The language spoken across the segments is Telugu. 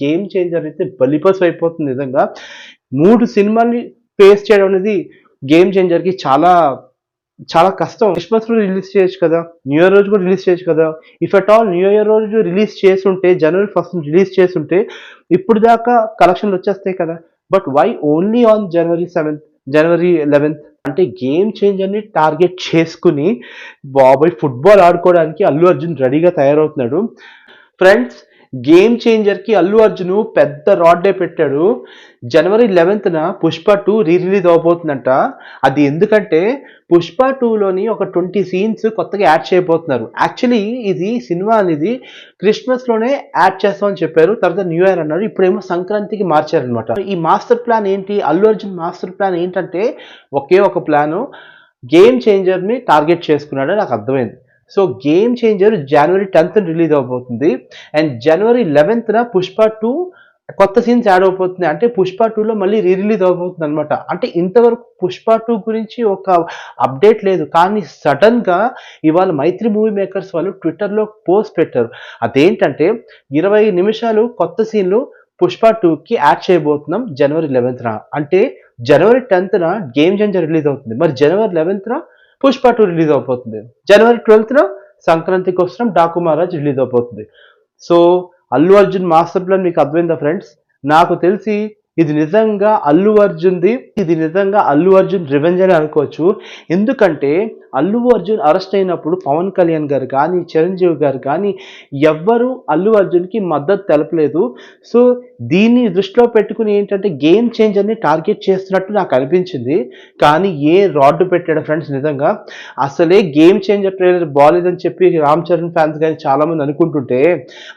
గేమ్ చేంజర్ అయితే బలిపస్ అయిపోతుంది నిజంగా. 3 సినిమాల్ని ఫేస్ చేయడం అనేది గేమ్ చేంజర్‌కి చాలా చాలా కష్టం. క్రిస్మస్ రోజు రిలీజ్ చేయొచ్చు కదా! న్యూ ఇయర్ రోజు కూడా రిలీజ్ చేయొచ్చు కదా! If at all new year రోజు రిలీజ్ చేసుంటే జనవరి 1 రిలీజ్ చేసుంటే ఇప్పుడు దాకా కలెక్షన్‌లు వచ్చేస్తాయి కదా! But why only on January 7థ్, జనవరి 11థ్ అంటే గేమ్ చేంజర్‌ని టార్గెట్ చేసుకొని బాబోయ్! ఫుట్‌బాల్ ఆడుకోవడానికి అల్లు అర్జున్ రెడీగా తయారవుతున్నాడు. ఫ్రెండ్స్, గేమ్ చేంజర్‌కి అల్లు అర్జున్ పెద్ద రాడ్డే పెట్టాడు. జనవరి 11థ్‌న 'పుష్ప 2' రిలీజ్ అవ్వబోతుందంట. అది ఎందుకంటే 'పుష్ప 2'లోని ఒక 20 సీన్స్ కొత్తగా యాడ్ చేయబోతున్నారు. యాక్చువల్లీ ఇది సినిమా అనేది క్రిస్మస్‌లోనే యాడ్ చేస్తామని చెప్పారు. తర్వాత న్యూ ఇయర్ అన్నారు. ఇప్పుడేమో సంక్రాంతికి మార్చారనమాట. ఈ మాస్టర్ ప్లాన్ ఏంటి? అల్లు అర్జున్ మాస్టర్ ప్లాన్ ఏంటంటే ఒకే ఒక ప్లాను, గేమ్ చేంజర్‌ని టార్గెట్ చేసుకున్నాడని నాకు అర్థమైంది. సో గేమ్ చేంజర్ జనవరి 10th రిలీజ్ అవబోతుంది. అండ్ జనవరి 11థ్‌న 'పుష్ప 2' కొత్త సీన్స్ యాడ్ అవబోతుంది. అంటే 'పుష్ప 2'లో మళ్ళీ రిలీజ్ అవబోతుంది అనమాట. అంటే ఇంతవరకు 'పుష్ప 2' గురించి ఒక అప్డేట్ లేదు. కానీ సడన్‌గా ఇవాళ మైత్రి మూవీ మేకర్స్ వాళ్ళు ట్విట్టర్‌లో పోస్ట్ పెట్టారు. అదేంటంటే 20 నిమిషాలు కొత్త సీన్‌లు 'పుష్ప 2'కి యాడ్ చేయబోతున్నాం జనవరి 11థ్‌న. అంటే జనవరి 10థ్‌న గేమ్ చేంజర్ రిలీజ్ అవుతుంది. మరి జనవరి 11థ్‌న 'పుష్ప 2' రిలీజ్ అవబోతుంది. జనవరి 12థ్‌న సంక్రాంతికి వస్తున్నాం 'డాకు మహారాజ్' రిలీజ్ అవబోతుంది. So Allu Arjun master plan మీకు అర్థమైందా ఫ్రెండ్స్? నాకు తెలిసి ఇది నిజంగా అల్లు అర్జున్ రివెంజ్ అని అనుకోవచ్చు. ఎందుకంటే అల్లు అర్జున్ అరెస్ట్ అయినప్పుడు పవన్ కళ్యాణ్ గారు కానీ, చిరంజీవి గారు కానీ ఎవ్వరూ అల్లు అర్జున్‌కి మద్దతు తెలపలేదు. సో దీన్ని దృష్టిలో పెట్టుకుని ఏంటంటే గేమ్ చేంజర్‌ని టార్గెట్ చేస్తున్నట్టు నాకు అనిపించింది. కానీ ఏ రాడ్ పెట్టాడు ఫ్రెండ్స్ నిజంగా. అసలే గేమ్ చేంజర్ ట్రైలర్ బాలేదని చెప్పి రామ్ చరణ్ ఫ్యాన్స్ గాని చాలామంది అనుకుంటుంటే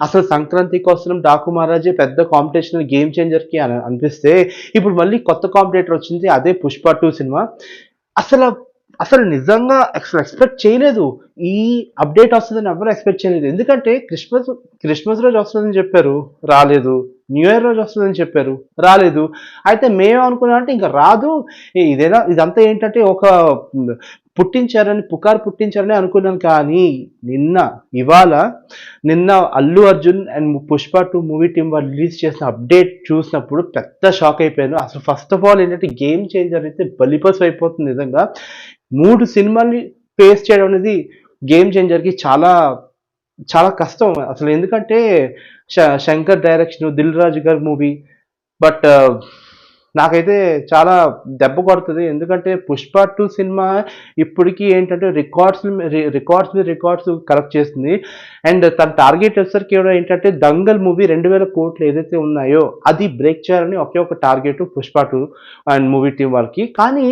అసలు సంక్రాంతికి వస్తున్నాం 'డాకు మహారాజే' పెద్ద కాంపిటీషన్ గేమ్ చేంజర్‌కి అని అనిపిస్తే ఇప్పుడు మళ్ళీ కొత్త కాంపిటీటర్ వచ్చింది. అదే 'పుష్ప 2' సినిమా. అసల అసలు నిజంగా ఎక్స్‌పెక్ట్ చేయలేదు. ఈ అప్డేట్ వస్తదని ఎవ్వరు ఎక్స్‌పెక్ట్ చేయలేదు. ఎందుకంటే క్రిస్మస్ రోజు వస్తదని చెప్పారు. రాలేదు. న్యూ ఇయర్ రోజు వస్తదని చెప్పారు. రాలేదు. అయితే మేమేమనుకున్నామంటే ఇంక రాదు. ఇదంతా ఏంటంటే ఒక పుకారు పుట్టించారని అనుకున్నాను. కానీ నిన్న Allu Arjun and 'Pushpa 2' movie team వాళ్ళు రిలీజ్ చేసిన అప్డేట్ చూసినప్పుడు పెద్ద షాక్ అయిపోయాను. అసలు ఫస్ట్ ఆఫ్ ఆల్ ఏంటంటే గేమ్ చేంజర్ అయితే బలిపస్ అయిపోతుంది నిజంగా. 3 సినిమాల్ని ఫేస్ చేయడం అనేది గేమ్ చేంజర్‌కి చాలా చాలా కష్టం. అసలు ఎందుకంటే శంకర్ డైరెక్షన్, దిల్ రాజు గారి మూవీ. బట్ నాకైతే చాలా దెబ్బ కొడుతది. ఎందుకంటే 'పుష్ప 2' సినిమా ఇప్పటికి ఏంటంటే రికార్డ్స్ మీద రికార్డ్స్ కలెక్ట్ చేస్తుంది. అండ్ తన టార్గెట్ వచ్చేసరికి కూడా ఏంటంటే 'దంగల్' మూవీ 2000 కోట్లు ఏదైతే ఉన్నాయో అది బ్రేక్ చేయాలని ఒకే ఒక target 'Pushpa 2' and movie team వాళ్ళకి. కానీ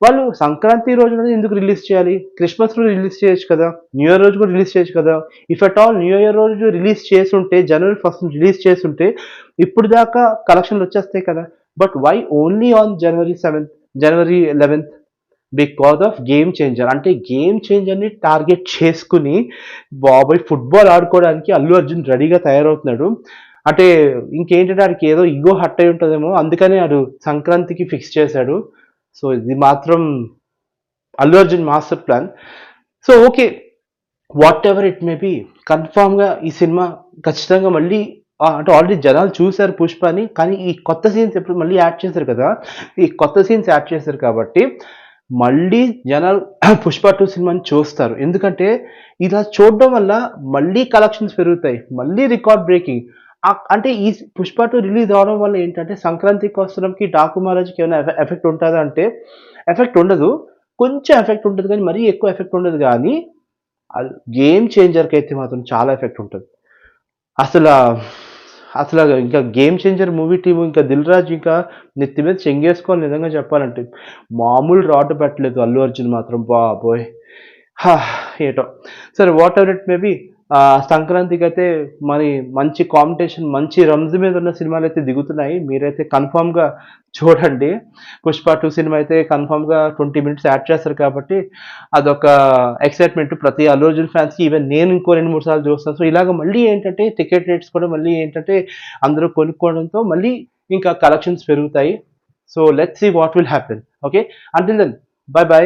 వాళ్ళు సంక్రాంతి రోజున ఎందుకు రిలీజ్ చేయాలి? క్రిస్మస్ రోజు రిలీజ్ చేయొచ్చు కదా! న్యూ ఇయర్ రోజు కూడా రిలీజ్ చేయొచ్చు కదా! If at all new year రోజు రిలీజ్ చేసుంటే జనవరి 1 రిలీజ్ చేసుంటే ఇప్పుడు దాకా కలెక్షన్‌లు వచ్చేస్తాయి కదా! But why only on January 7th, January 11th? Because of game changer. అంటే గేమ్ చేంజర్‌ని టార్గెట్ చేసుకొని బాబోయ్! ఫుట్‌బాల్ ఆడుకోవడానికి అల్లు అర్జున్ రెడీగా తయారవుతున్నాడు. అంటే ఇంకేంటంటే ఆడికి ఏదో ఇగో హర్ట్ అయి ఉంటదేమో. అందుకని ఆడు సంక్రాంతికి ఫిక్స్ చేశాడు. సో ఇది మాత్రం Allu Arjun master plan. So okay. Whatever it may be, కన్ఫర్మ్‌గా ఈ సినిమా ఖచ్చితంగా మళ్ళీ అంటే ఆల్రెడీ జనాలు చూసారు 'పుష్పని'. కానీ ఈ కొత్త సీన్స్ ఇప్పుడు మళ్ళీ యాడ్ చేశారు కదా! ఈ కొత్త సీన్స్ యాడ్ చేశారు కాబట్టి మళ్ళీ జనాలు 'పుష్ప 2' సినిమాని చూస్తారు. ఎందుకంటే ఇలా చూడడం వల్ల మళ్ళీ కలెక్షన్స్ పెరుగుతాయి. మళ్ళీ రికార్డ్ బ్రేకింగ్. అంటే ఈ 'పుష్ప 2' రిలీజ్ అవ్వడం వల్ల ఏంటంటే సంక్రాంతికి వస్తున్నంకి 'డాకు మహారాజ్‌కి' ఏమైనా ఎఫెక్ట్ ఉంటదా అంటే ఎఫెక్ట్ ఉండదు. కొంచెం ఎఫెక్ట్ ఉంటది కానీ మరీ ఎక్కువ ఎఫెక్ట్ ఉండదు గానీ గేమ్ చేంజర్‌కైతే మాత్రం చాలా ఎఫెక్ట్ ఉంటది. అసల ఇంకా గేమ్ చేంజర్ మూవీ టీమ్ ఇంకా 'దిల్ రాజు' ఇంకా నెత్తి మీద చెంగేసుకోవాలి నిజంగా చెప్పాలంటే. మామూలు రాడ్ పెట్టలేదు అల్లు అర్జున్ మాత్రం బాబోయ్! ఏటో. సరే వాటెవర్ ఇట్ మే బి, సంక్రాంతికైతే మరి మంచి కాంపిటీషన్, మంచి రంజు మీద ఉన్న సినిమాలైతే దిగుతున్నాయి. మీరైతే కన్ఫర్మ్‌గా చూడండి. 'పుష్ప 2' సినిమా అయితే కన్ఫర్మ్‌గా 20 మినిట్స్ యాడ్ చేస్తారు కాబట్టి అదొక ఎక్సైట్‌మెంట్ ప్రతి అల్లు అర్జున్ ఫ్యాన్స్‌కి. ఈవెన్ నేను ఇంకో 2, 3 సార్లు చూస్తాను. సో ఇలాగ మళ్ళీ ఏంటంటే టికెట్ రేట్స్ కూడా మళ్ళీ ఏంటంటే అందరూ కొనుక్కోవడంతో మళ్ళీ ఇంకా కలెక్షన్స్ పెరుగుతాయి. So let's see what will happen. Okay. Until then bye by.